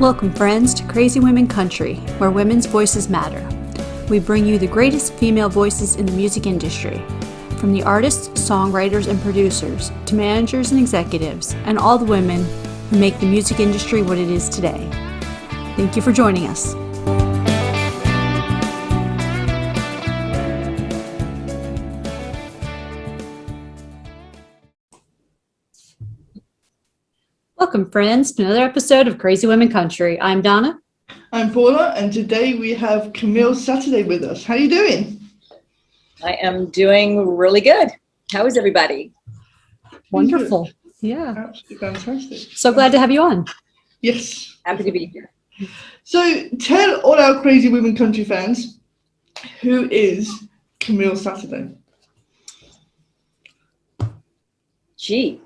Welcome, friends, to Crazy Women Country, where women's voices matter. We bring you the greatest female voices in the music industry, from the artists, songwriters, and producers, to managers and executives, and all the women who make the music industry what it is today. Thank you for joining us. Welcome, friends, to another episode of Crazy Women Country. I'm Donna. I'm Paula, and today we have Camille Saturday with us. How are you doing? I am doing really good. How is everybody? Wonderful. Yeah. Absolutely fantastic. So glad to have you on. Yes. Happy to be here. So tell all our Crazy Women Country fans, who is Camille Saturday? Gee,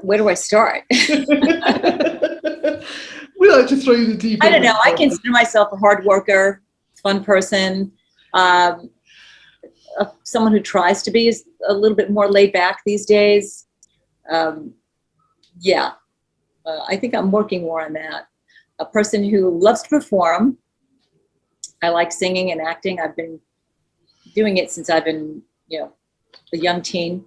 where do I start? We like to throw you the deep end. I don't know. I consider myself a hard worker, fun person, someone who tries to be a little bit more laid back these days. I think I'm working more on that. A person who loves to perform. I like singing and acting. I've been doing it since I've been, a young teen.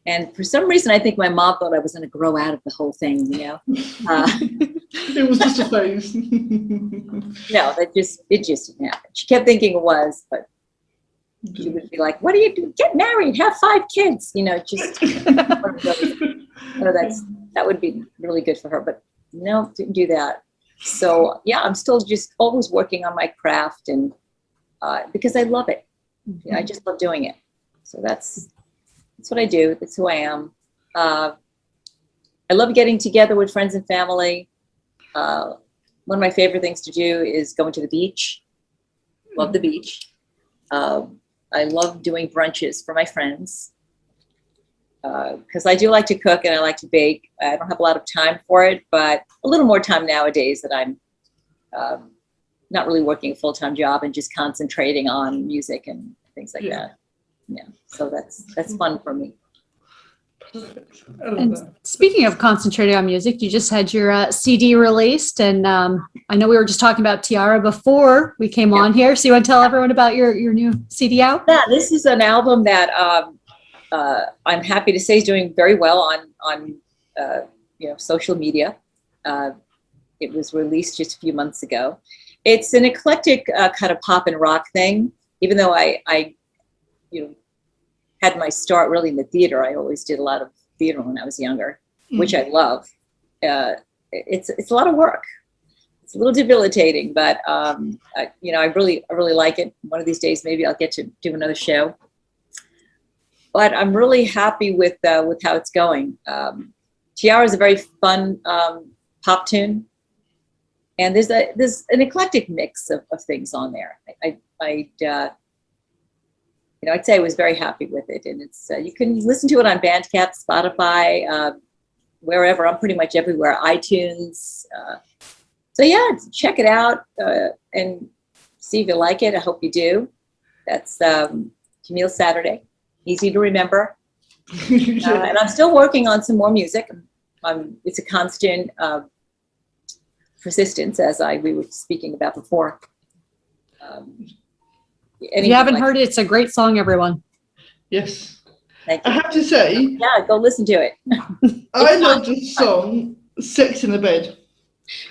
And for some reason, I think my mom thought I was going to grow out of the whole thing, It was just a phase. No, it just didn't happen. She kept thinking it was, but she would be like, "What do you do? Get married, have 5 kids." Just that would be really good for her. But no, didn't do that. So I'm still just always working on my craft, and because I love it. I just love doing it. So that's what I do. That's who I am. I love getting together with friends and family. One of my favorite things to do is going to the beach. Love the beach. I love doing brunches for my friends because I do like to cook and I like to bake. I don't have a lot of time for it, but a little more time nowadays that I'm not really working a full-time job and just concentrating on music and things like that. Yeah, so that's fun for me. Perfect. And speaking of concentrating on music, you just had your CD released, and I know we were just talking about Tiara before we came on here. So you want to tell everyone about your new CD out? Yeah, this is an album that I'm happy to say is doing very well on social media. It was released just a few months ago. It's an eclectic kind of pop and rock thing. Even though I had my start really in the theater. I always did a lot of theater when I was younger, which I love. It's a lot of work. It's a little debilitating, but I really like it. One of these days, maybe I'll get to do another show. But I'm really happy with how it's going. Tiara is a very fun pop tune, and there's an eclectic mix of things on there. I'd say I was very happy with it, and it's you can listen to it on Bandcamp, Spotify, wherever. I'm pretty much everywhere. iTunes. Check it out and see if you like it. I hope you do. That's Camile Saturday. Easy to remember. And I'm still working on some more music. It's a constant persistence, as we were speaking about before. If you haven't heard it, it's a great song, everyone. Yes. Thank you. I have to say, yeah, go listen to it. I love this song, "Sex in the Bed."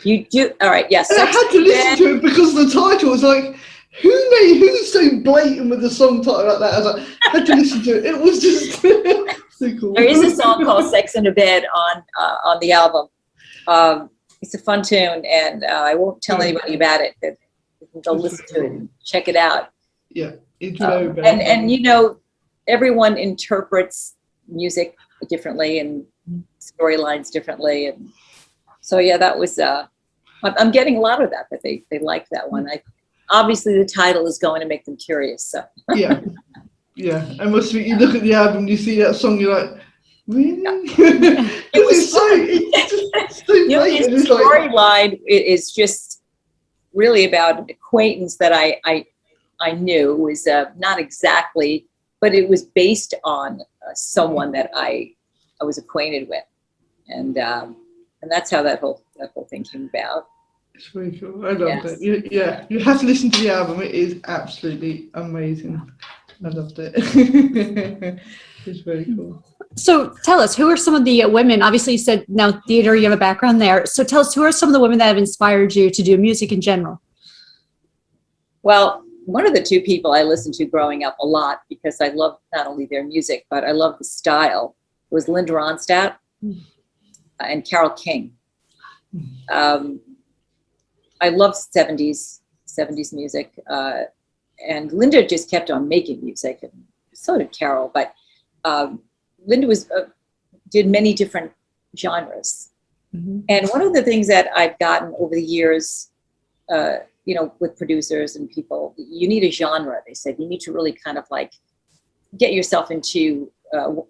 You do? All right, yes. And I had to listen to it because the title was like, who's so blatant with the song title like that? I was like, I had to listen to it. It was just so cool. There is a song called "Sex in the Bed" on the album. It's a fun tune, and I won't tell anybody about it. Go listen to it and check it out. Yeah, it's very bad. And everyone interprets music differently and storylines differently, and so that was. I'm getting a lot of that they like that one. Obviously the title is going to make them curious. So yeah, and must be, you look at the album, you see that song, you're like, really? It was so his storyline is just really about an acquaintance that I knew. It was not exactly, but it was based on someone that I was acquainted with, and that's how that whole thing came about. It's very cool. I loved it. You have to listen to the album. It is absolutely amazing. I loved it. It's very cool. So tell us, who are some of the women? Obviously, you said now theater, you have a background there. So tell us, who are some of the women that have inspired you to do music in general? Well, one of the two people I listened to growing up a lot, because I love not only their music, but I love the style, was Linda Ronstadt and Carole King. I love 70s music. And Linda just kept on making music, and so did Carole. But Linda did many different genres. Mm-hmm. And one of the things that I've gotten over the years, with producers and people, you need a genre. They said you need to really kind of like get yourself into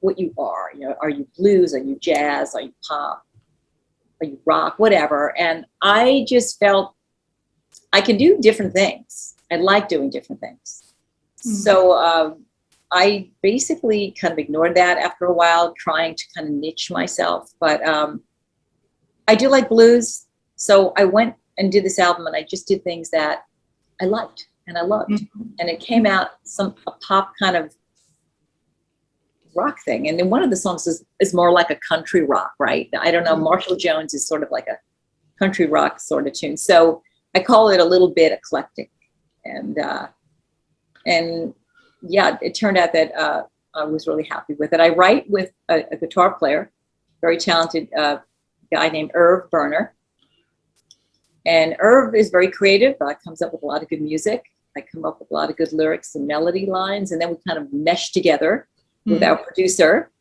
what you are. Are you blues? Are you jazz? Are you pop? Are you rock? Whatever. And I just felt I can do different things. I like doing different things. Mm-hmm. So I basically kind of ignored that after a while, trying to kind of niche myself. But I do like blues. So I went and did this album, and I just did things that I liked and I loved. Mm-hmm. And it came out a pop kind of rock thing. And then one of the songs is more like a country rock, right? I don't know. Marshall Jones is sort of like a country rock sort of tune. So I call it a little bit eclectic. And yeah, it turned out that I was really happy with it. I write with a guitar player, very talented guy named Irv Berner. And Irv is very creative. Comes up with a lot of good music. I come up with a lot of good lyrics and melody lines. And then we kind of mesh together with our producer.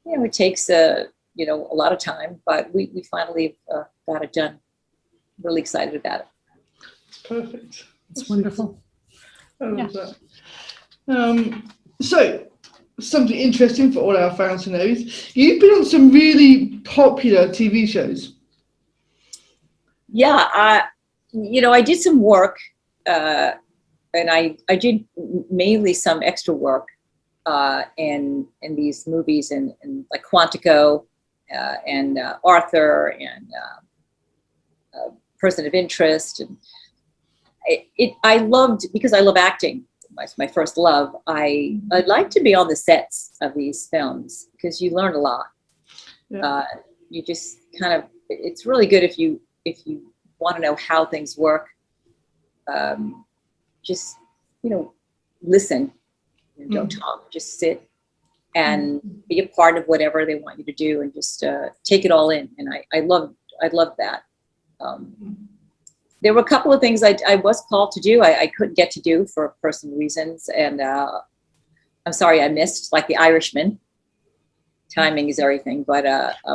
It takes a lot of time, but we finally got it done. Really excited about it. Perfect. It's wonderful. I love that. So, something interesting for all our fans to know is you've been on some really popular TV shows. Yeah, I did some work, and I did mainly some extra work in these movies, and like Quantico, and Arthur, and Person of Interest, and I loved, because I love acting. My first love. I'd like to be on the sets of these films because you learn a lot. Yeah. You just kind of, it's really good if you want to know how things work. Just listen. Don't talk. Just sit and be a part of whatever they want you to do, and just take it all in. And I loved that. There were a couple of things I was called to do. I couldn't get to do for personal reasons, and I'm sorry I missed, like The Irishman. Timing is everything. But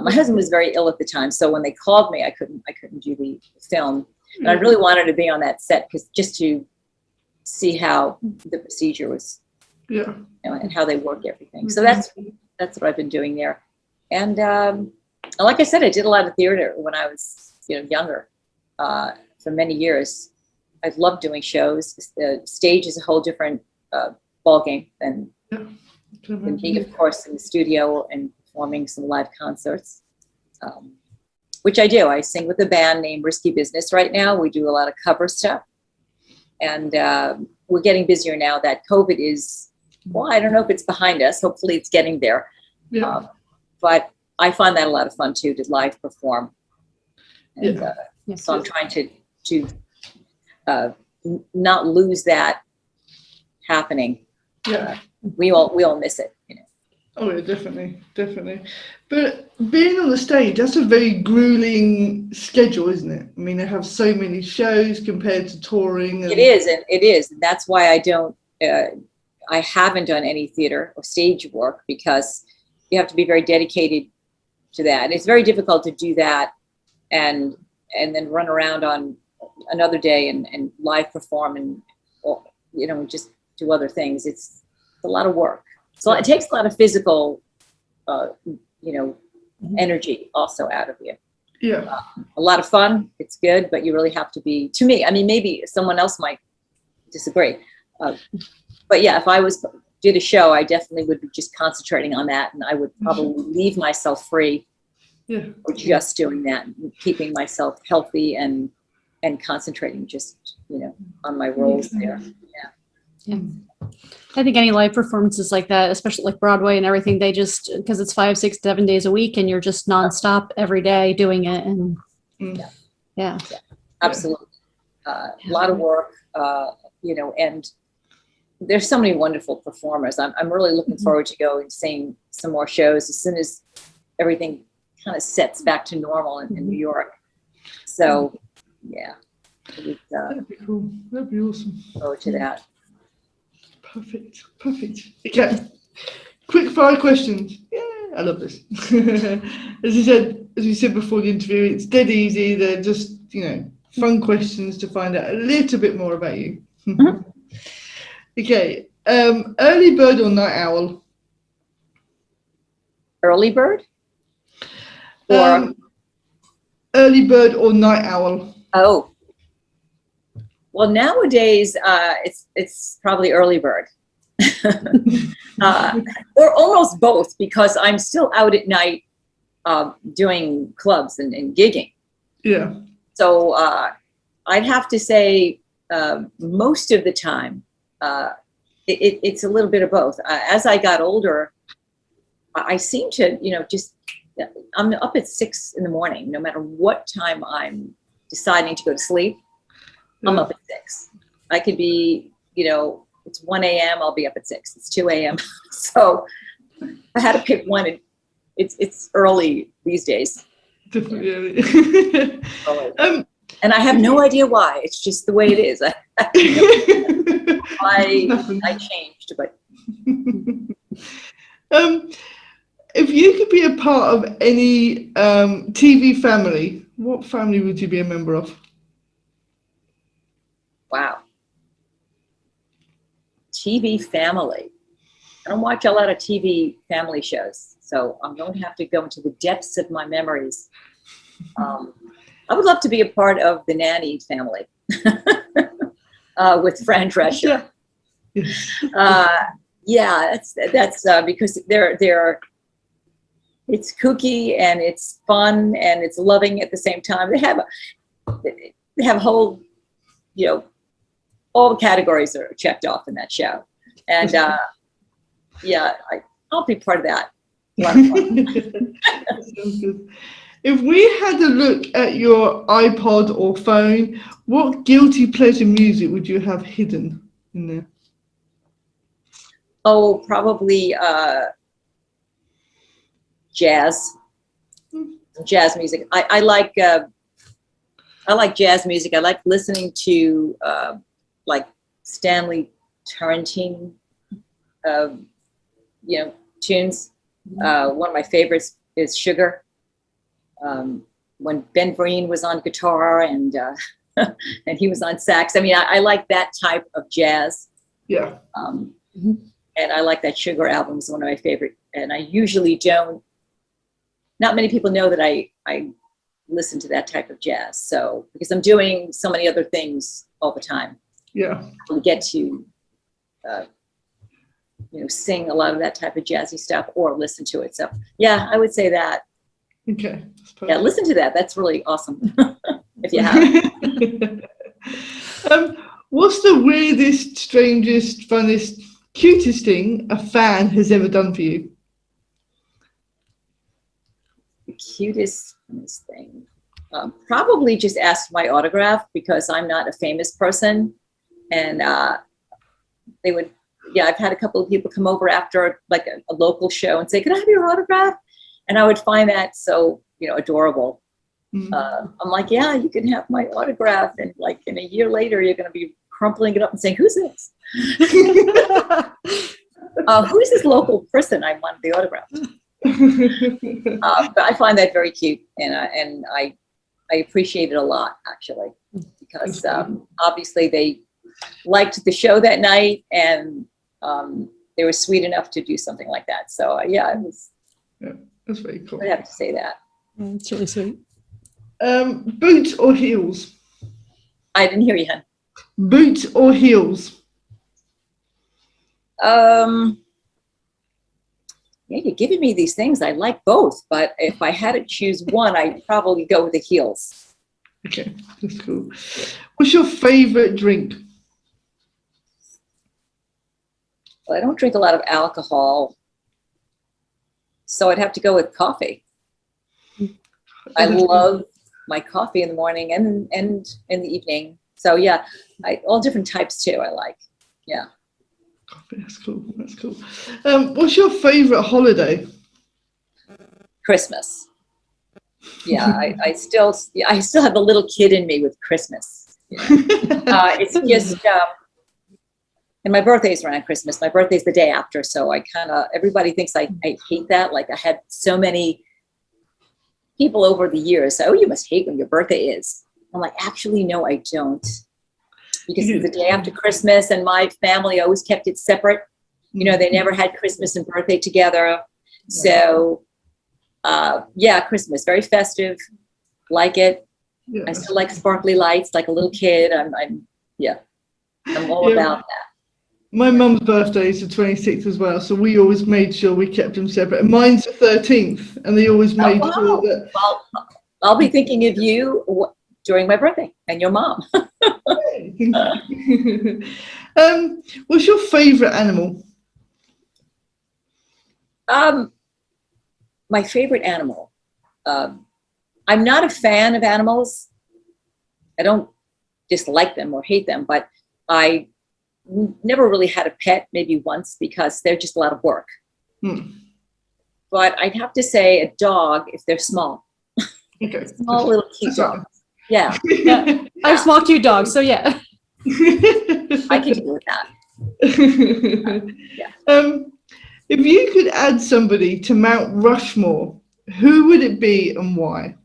my husband was very ill at the time, so when they called me, I couldn't do the film. And I really wanted to be on that set, because just to see how the procedure was, and how they work everything. So that's what I've been doing there. And like I said, I did a lot of theater when I was younger. For many years, I've loved doing shows. The stage is a whole different ball game than being, of course, in the studio and performing some live concerts, which I do. I sing with a band named Risky Business right now. We do a lot of cover stuff, and we're getting busier now that COVID is, well, I don't know if it's behind us. Hopefully it's getting there. Yeah. But I find that a lot of fun too, to live perform. And, so I'm trying to not lose that happening. Yeah, we all miss it. Oh yeah, definitely. But being on the stage, that's a very grueling schedule, isn't it? I mean, they have so many shows compared to touring. It is, and that's why I haven't done any theater or stage work, because you have to be very dedicated to that. And it's very difficult to do that and then run around on another day and live perform and just do other things. It's a lot of work. So it takes a lot of physical, energy also out of you. Yeah. A lot of fun. It's good, but you really have to be, to me, I mean, maybe someone else might disagree. But yeah, if I did a show, I definitely would be just concentrating on that. And I would probably leave myself free for just doing that, and keeping myself healthy and and concentrating just, on my roles there. Yeah. I think any live performances like that, especially like Broadway and everything, they just, because it's 5, 6, 7 days a week and you're just nonstop every day doing it. And yeah. Absolutely. A lot of work, and there's so many wonderful performers. I'm really looking forward to go and seeing some more shows as soon as everything kind of sets back to normal in New York. So, yeah. That'd be cool. That'd be awesome. Forward to that. Perfect. Okay. Quick fire questions. Yeah, I love this. As we said before the interview, it's dead easy. They're just, fun questions to find out a little bit more about you. Okay. Early bird or night owl? Early bird? Or early bird or night owl? Oh. Well, nowadays it's probably early bird. Or almost both, because I'm still out at night doing clubs and gigging. Yeah. So I'd have to say most of the time it's a little bit of both. As I got older, I seem to, I'm up at 6 in the morning, no matter what time I'm deciding to go to sleep. I'm up at 6. I could be, it's 1 a.m. I'll be up at 6. It's 2 a.m. So I had to pick one. And it's early these days. Definitely. And I have no idea why. It's just the way it is. I changed, but. If you could be a part of any TV family, what family would you be a member of? Wow. TV family. I don't watch a lot of TV family shows, so I'm going to have to go into the depths of my memories. I would love to be a part of the Nanny family with Fran Drescher. That's because they're it's kooky and it's fun and it's loving at the same time. They have a whole, all the categories are checked off in that show. And I'll be part of that. A lot of fun. Sounds good. If we had a look at your iPod or phone, what guilty pleasure music would you have hidden in there? Oh, probably jazz music. I like jazz music. I like listening to like Stanley Tarantino, tunes. One of my favorites is Sugar. When Ben Vereen was on guitar and and he was on sax. I mean, I like that type of jazz. Yeah. And I like that Sugar album is one of my favorite. And I usually don't. Not many people know that I listen to that type of jazz. So because I'm doing so many other things all the time. Yeah. I get to sing a lot of that type of jazzy stuff or listen to it. So yeah, I would say that. Okay. Yeah, listen to that. That's really awesome. If you have. What's the weirdest, strangest, funnest, cutest thing a fan has ever done for you? The cutest thing. Probably just ask my autograph because I'm not a famous person. And they would, I've had a couple of people come over after like a local show and say, "Can I have your autograph?" And I would find that so, adorable. I'm like, yeah, you can have my autograph. And like in a year later, you're going to be crumpling it up and saying, "Who's this? Who's this local person I want the autograph?" But I find that very cute. And I appreciate it a lot, actually, because obviously they liked the show that night and they were sweet enough to do something like that. So it was. Yeah, that's very cool. I have to say that. It's really sweet. Boots or heels? I didn't hear you, hon. Boots or heels? You're giving me these things. I like both, but if I had to choose one, I'd probably go with the heels. Okay, that's cool. What's your favourite drink? Well, I don't drink a lot of alcohol, so I'd have to go with coffee. I love my coffee in the morning and in the evening. So yeah, all different types too. I like. Yeah. Coffee, that's cool. That's cool. What's your favourite holiday? Christmas. Yeah, I still have the little kid in me with Christmas. You know? It's just, and my birthday's around Christmas. My birthday's the day after, so everybody thinks I hate that. Like I had so many people over the years say, "Oh, you must hate when your birthday is." I'm like, actually, no, I don't, because it's the day after Christmas, and my family always kept it separate. You know, they never had Christmas and birthday together, so. Yeah, Christmas, very festive, like it. Yeah. I still like sparkly lights, like a little kid. I'm all about that. My mum's birthday is the 26th as well, so we always made sure we kept them separate. And mine's the 13th, and they always made sure that. Well, I'll be thinking of you during my birthday and your mom. What's your favourite animal? My favorite animal. I'm not a fan of animals. I don't dislike them or hate them, but I never really had a pet, maybe once, because they're just a lot of work. But I'd have to say a dog if they're small. Okay. Small little cute dogs. Yeah. Yeah. I have small cute dogs, so yeah. I can deal with that. Yeah. If you could add somebody to Mount Rushmore, who would it be and why?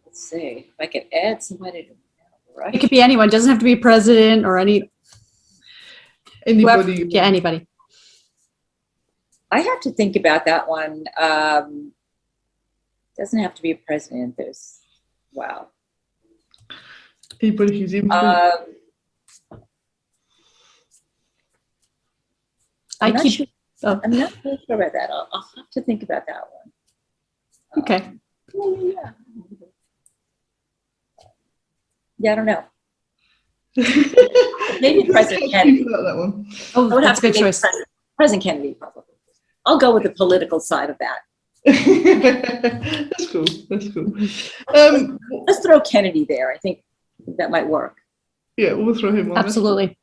Let's see. If I could add somebody to Mount Rushmore. It could be anyone. It doesn't have to be president or anybody. Whoever, yeah, anybody. I have to think about that one. Doesn't have to be a president. Wow. Anybody who's in. I'm not really sure about that. I'll have to think about that one. Okay. Yeah, I don't know. Maybe President Kennedy. That one. Oh, that's a good choice. President Kennedy, probably. I'll go with the political side of that. That's cool. That's cool. Let's throw Kennedy there. I think that might work. Yeah, we'll throw him on. Absolutely.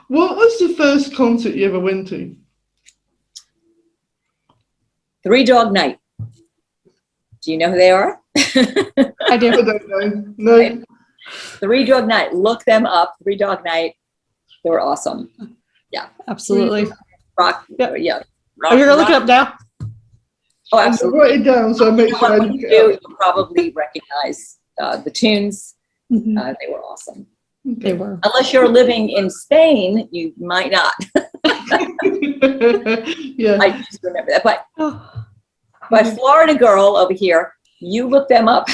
What was the first concert you ever went to? Three Dog Night. Do you know who they are? I do. I don't know. No. Right. Three Dog Night. Look them up. Three Dog Night. They were awesome. Yeah. Absolutely. Rock. Yep. Yeah. Rock, you're going to look it up now? Oh, absolutely. I'll write it down so I make sure I When you do, you'll probably recognize the tunes. Mm-hmm. They were awesome. They were. Unless you're living in Spain, you might not. Yeah. I just remember that. But Florida girl over here, you look them up.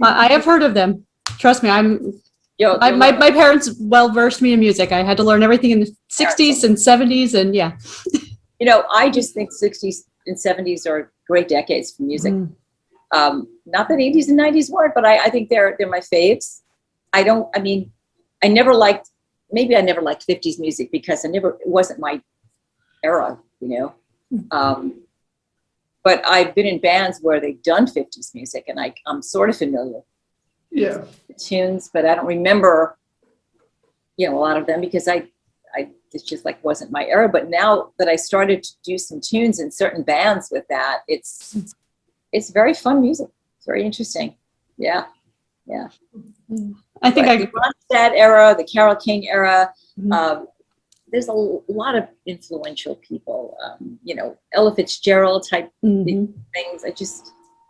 I have heard of them. Trust me, my parents well versed me in music. I had to learn everything in the 60s and 70s, and yeah. You know, I just think 60s and 70s are great decades for music. Not that 80s and 90s weren't, but I think they're my faves. I never liked 50s music because it wasn't my era, you know. But I've been in bands where they've done 50s music, and I'm sort of familiar. Yeah. With the tunes, but I don't remember, a lot of them because it's just like wasn't my era. But now that I started to do some tunes in certain bands with that, it's very fun music. It's very interesting. Yeah. I think the Ronstadt era, the Carole King era. There's a lot of influential people. Ella Fitzgerald type things.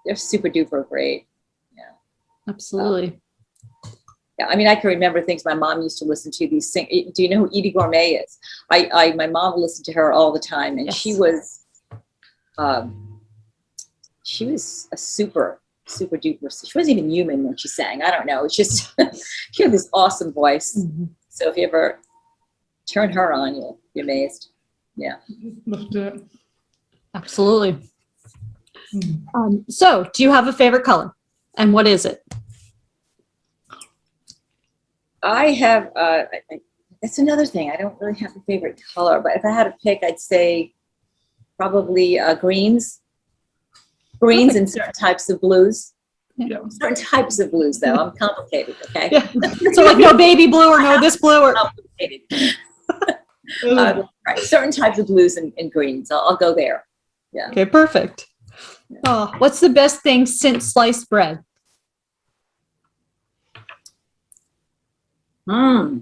They're super duper great. Yeah. Absolutely. Yeah, I mean, I can remember things my mom used to listen to. Do you know who Edie Gourmet is? My mom listened to her all the time, and yes. she was a super duper. She wasn't even human when she sang. I don't know. It's just she had this awesome voice. So if you ever turn her on, you'll be amazed. Yeah. Love that. Absolutely. So, do you have a favorite color? And what is it? I have, that's another thing. I don't really have a favorite color, but if I had to pick, I'd say probably greens. Greens and certain types of blues. Yeah. Certain types of blues, though. I'm complicated, okay? Yeah. So, like, no baby blue or no this blue or. Complicated. Right. Certain types of blues and greens. I'll go there. Yeah. Okay, perfect. Oh, what's the best thing since sliced bread? Wow.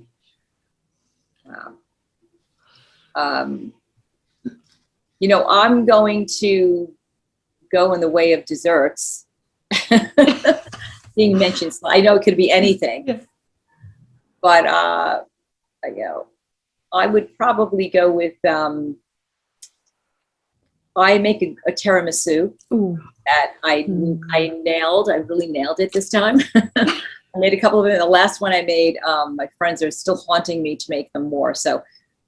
You know, I'm going to go in the way of desserts. Being mentioned, I know it could be anything, Yeah. but you know, I would probably go with I make a tiramisu. Ooh. That I nailed. I really nailed it this time. I made a couple of them. The last one I made, my friends are still haunting me to make them more. So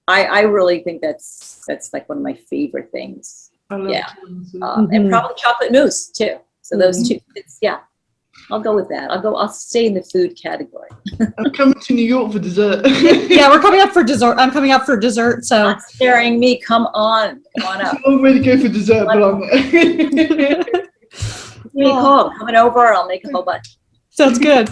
I really think that's like one of my favorite things. I love tiramisu. And probably chocolate mousse too. So those two, I'll go with that. I'll stay in the food category. I'm coming to New York for dessert. Yeah, we're coming up for dessert. I'm coming up for dessert, so. Not staring me. Come on up. I'm ready to go for dessert, but I'm Really cool. Coming over. I'll make a whole bunch. Sounds good.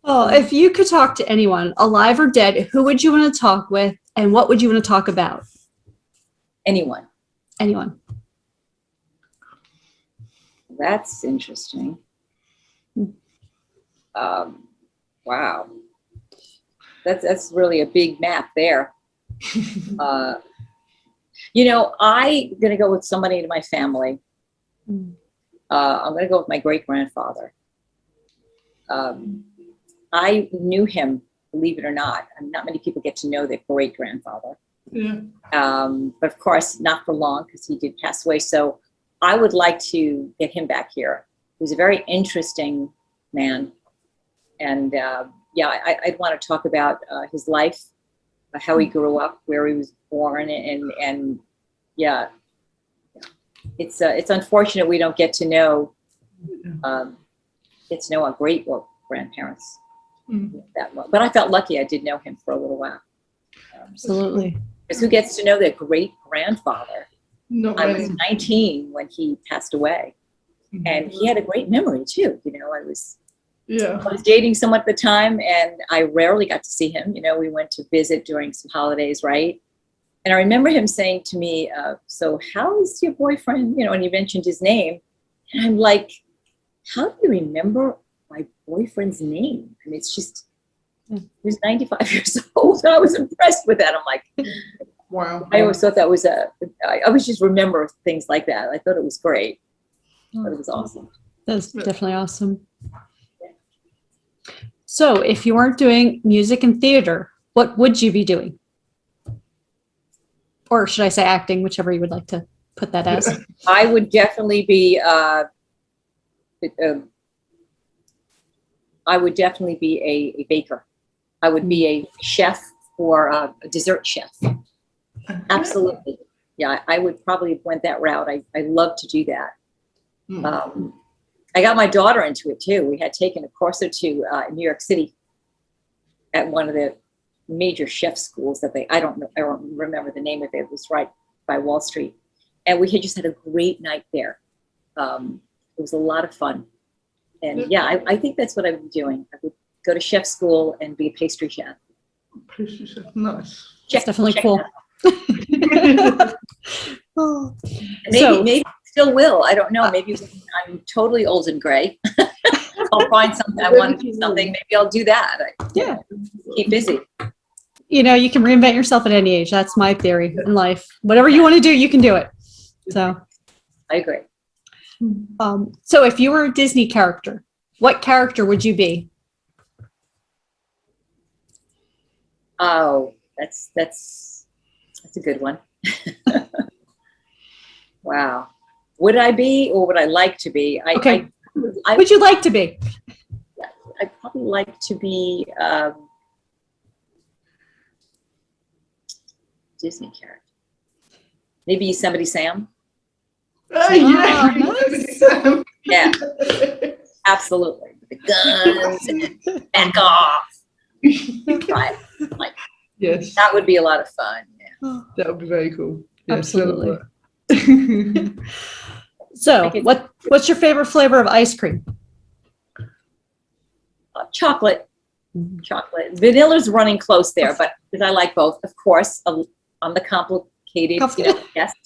Oh, if you could talk to anyone, alive or dead, who would you want to talk with, and what would you want to talk about? Anyone. That's interesting. Wow. That's really a big map there. You know, I'm going to go with somebody in my family. I'm going to go with my great-grandfather. I knew him, believe it or not. Not many people get to know their great-grandfather. Yeah. But of course, not for long, because he did pass away. So I would like to get him back here. He was a very interesting man. And I'd want to talk about his life, how he grew up, where he was born, and it's unfortunate we don't get to know our great grandparents that well. But I felt lucky I did know him for a little while. Absolutely. Because who gets to know their great grandfather? Not I many. was 19 when he passed away, and he had a great memory too. You know, I was dating someone at the time, and I rarely got to see him. You know, we went to visit during some holidays, right? And I remember him saying to me, "So how is your boyfriend?" You know, and he mentioned his name, and I'm like, "How do you remember my boyfriend's name?" I mean, it's just. He was 95 years old, and I was impressed with that. I'm like, wow. I always thought that was I always just remember things like that. I thought it was great. I thought it was awesome. That's definitely awesome. So, if you weren't doing music and theater, what would you be doing? Or should I say acting, whichever you would like to put that as? I would definitely be a baker. I would be a chef or a dessert chef. Absolutely. Yeah, I would probably have went that route. I love to do that. I got my daughter into it too. We had taken a course or two in New York City at one of the major chef schools that I don't remember the name of it. It was right by Wall Street. And we had just had a great night there. It was a lot of fun. And I think that's what I would be doing. I would go to chef school and be a pastry chef. Pastry chef, nice. That's definitely cool. Maybe still will. I don't know. Maybe when I'm totally old and gray, I'll find something. I want to do something. Maybe I'll do that. Keep busy. You know, you can reinvent yourself at any age. That's my theory in life. Whatever you want to do, you can do it. So I agree. So if you were a Disney character, what character would you be? Oh, that's a good one. Wow. Would I be, or would I like to be? Would you like to be? I'd probably like to be Disney character. Maybe Yosemite Sam. Yeah. nice. Yeah, absolutely. The guns and golf. Right. Like, Yes, that would be a lot of fun. Yeah. that would be very cool. Yes, Absolutely. that would So, what's your favorite flavor of ice cream? Chocolate. Vanilla's running close there, but because I like both, of course. I'm the complicated guest.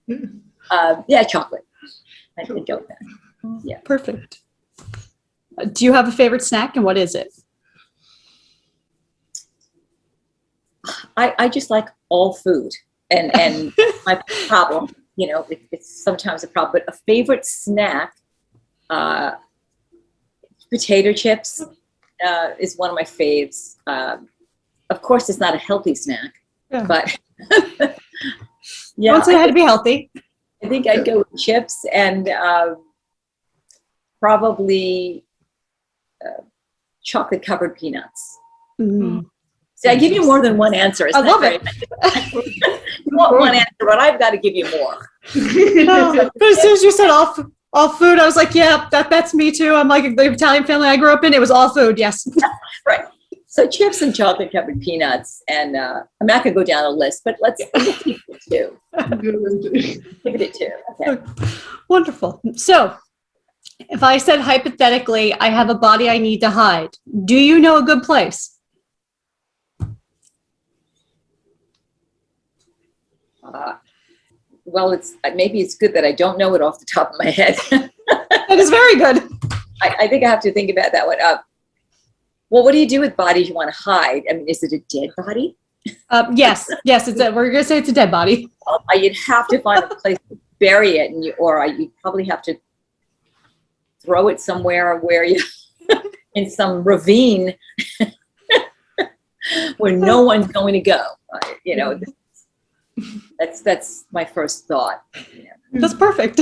Yeah, chocolate. I think of that. Yeah. Perfect. Do you have a favorite snack, and what is it? I just like all food, and my problem, it's sometimes a problem. But a favorite snack, potato chips, is one of my faves. Of course, it's not a healthy snack, but yeah, Once it had to be healthy. I think I'd go with chips and probably chocolate covered peanuts. Mm. See, I give you more than one answer. I love it. You want one answer, but I've got to give you more. No, but as soon as you said all food, I was like, yeah, that's me too. I'm like the Italian family I grew up in. It was all food. Yes. Right. So chips and chocolate covered peanuts, and I'm not going to go down a list, but let's keep it two. Keep it at two. Okay. Wonderful. So, if I said hypothetically, I have a body I need to hide, do you know a good place? Well, maybe it's good that I don't know it off the top of my head. That is very good. I think I have to think about that one. Well, what do you do with bodies you want to hide? I mean, is it a dead body? Yes. We're going to say it's a dead body. You'd have to find a place to bury it, or you'd probably have to throw it somewhere where you, in some ravine, where no one's going to go. That's my first thought. Yeah. That's perfect.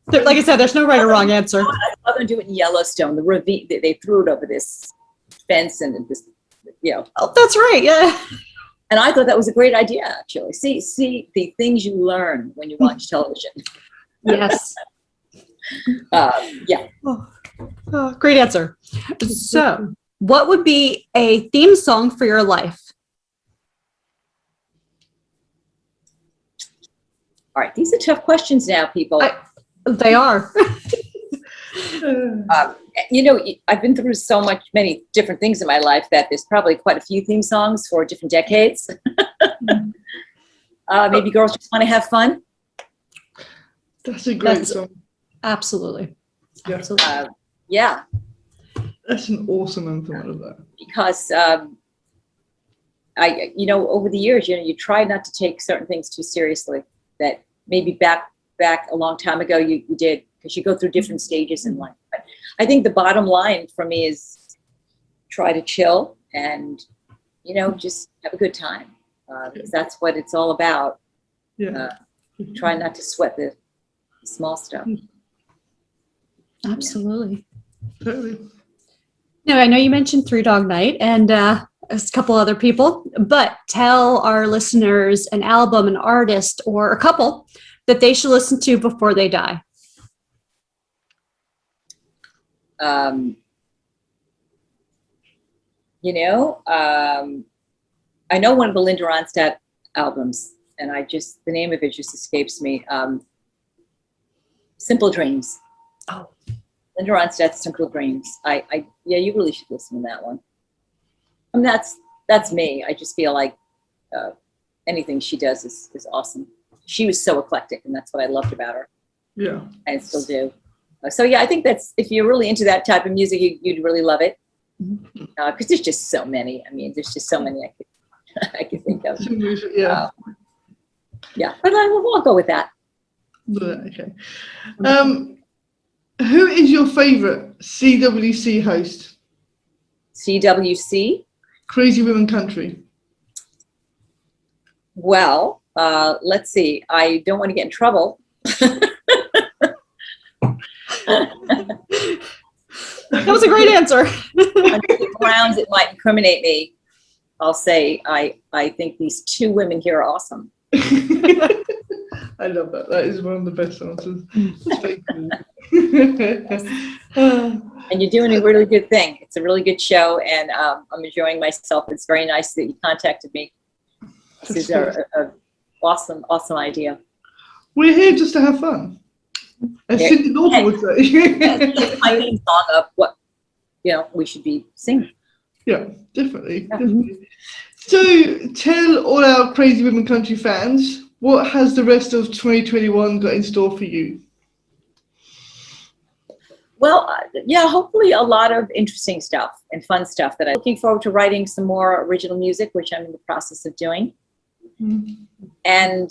Like I said, there's no right or wrong answer. I love them do it in Yellowstone. The ravine, they threw it over this fence and this, Oh, that's right. Yeah. And I thought that was a great idea, actually. See the things you learn when you watch television. Yes. Yeah. Oh, great answer. So, what would be a theme song for your life? All right. These are tough questions now, people. They are. I've been through many different things in my life that there's probably quite a few theme songs for different decades. Maybe Girls Just Want to Have Fun. That's a great song. Absolutely. Yeah. Absolutely. Yeah. That's an awesome anthem. I love that. Because over the years, you try not to take certain things too seriously that maybe back a long time ago you did, because you go through different stages in life. But I think the bottom line for me is try to chill and just have a good time, because that's what it's all about. Yeah. Try not to sweat the small stuff. Absolutely. Totally. Now, I know you mentioned Three Dog Night and a couple other people, but tell our listeners an album, an artist, or a couple that they should listen to before they die. I know one of the Linda Ronstadt albums, and the name of it just escapes me. Simple Dreams. Oh. Linda Ronstadt's Simple Dreams. You really should listen to that one. I mean, that's me. I just feel like anything she does is awesome. She was so eclectic, and that's what I loved about her. Yeah. I still do. So yeah, I think that's, if you're really into that type of music, you'd really love it. Because there's just so many. I mean, there's just so many I could think of. Yeah. Yeah, but I'll go with that. Okay. Who is your favorite CWC host? CWC? Crazy Women Country. Well, let's see. I don't want to get in trouble. That was a great answer. On grounds it might incriminate me, I'll say I think these two women here are awesome. I love that. That is one of the best answers. That's very cool. And you're doing a really good thing. It's a really good show, and I'm enjoying myself. It's very nice that you contacted me. This is a awesome idea. We're here just to have fun. As Cindy Lauper would say. Finding song of what we should be singing. Yeah, definitely. So tell all our Crazy Women Country fans, what has the rest of 2021 got in store for you? Well, hopefully a lot of interesting stuff and fun stuff that I'm looking forward to writing some more original music, which I'm in the process of doing. And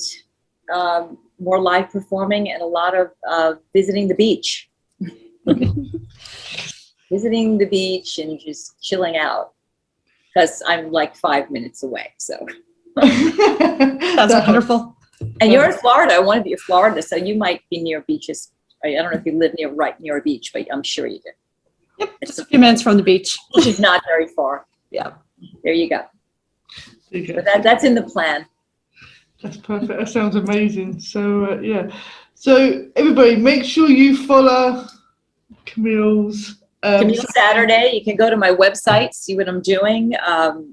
more live performing and a lot of visiting the beach. Visiting the beach and just chilling out because I'm like 5 minutes away. So that's wonderful. And you're in Florida. I want to be in Florida, so you might be near beaches. I don't know if you live right near a beach, but I'm sure you do. Yep, just a few minutes from the beach. Which is not very far. Yeah. There you go. But that's in the plan. That's perfect. That sounds amazing. So, So, everybody, make sure you follow Camile's. Camile Saturday. You can go to my website, see what I'm doing,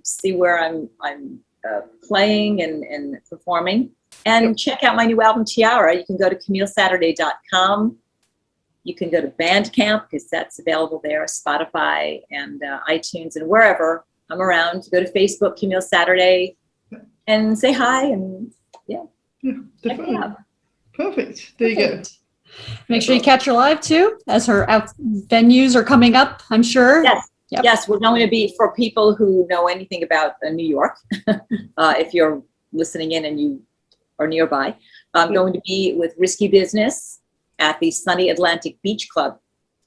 see where I'm playing and performing. And check out my new album, Tiara. You can go to CamileSaturday.com. You can go to Bandcamp because that's available there, Spotify and iTunes and wherever. I'm around. Go to Facebook, Camile Saturday, and say hi. And check me out. Perfect. There you go. Make sure you catch her live too, as her venues are coming up, I'm sure. Yes. Yep. Yes, we're going to be, for people who know anything about New York, if you're listening in and you are nearby, I'm going to be with Risky Business at the Sunny Atlantic Beach Club,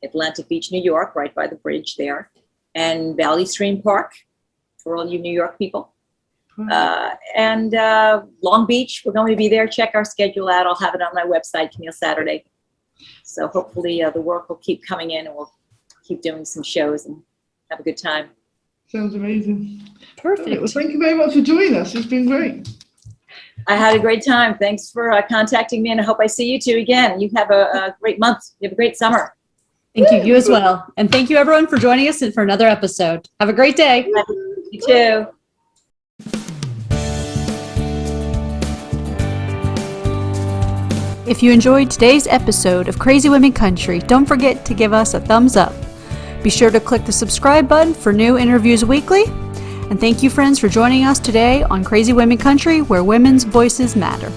Atlantic Beach, New York, right by the bridge there, and Valley Stream Park for all you New York people. And Long Beach, we're going to be there. Check our schedule out. I'll have it on my website, Camile Saturday. So hopefully the work will keep coming in and we'll keep doing some shows and have a good time. Sounds amazing. Perfect. Well, thank you very much for joining us. It's been great. I had a great time. Thanks for contacting me, and I hope I see you two again. You have a great month. You have a great summer. Thank you. You as well. And thank you, everyone, for joining us and for another episode. Have a great day. You too. If you enjoyed today's episode of Crazy Women Country, don't forget to give us a thumbs up. Be sure to click the subscribe button for new interviews weekly. And thank you, friends, for joining us today on Crazy Women Country, where women's voices matter.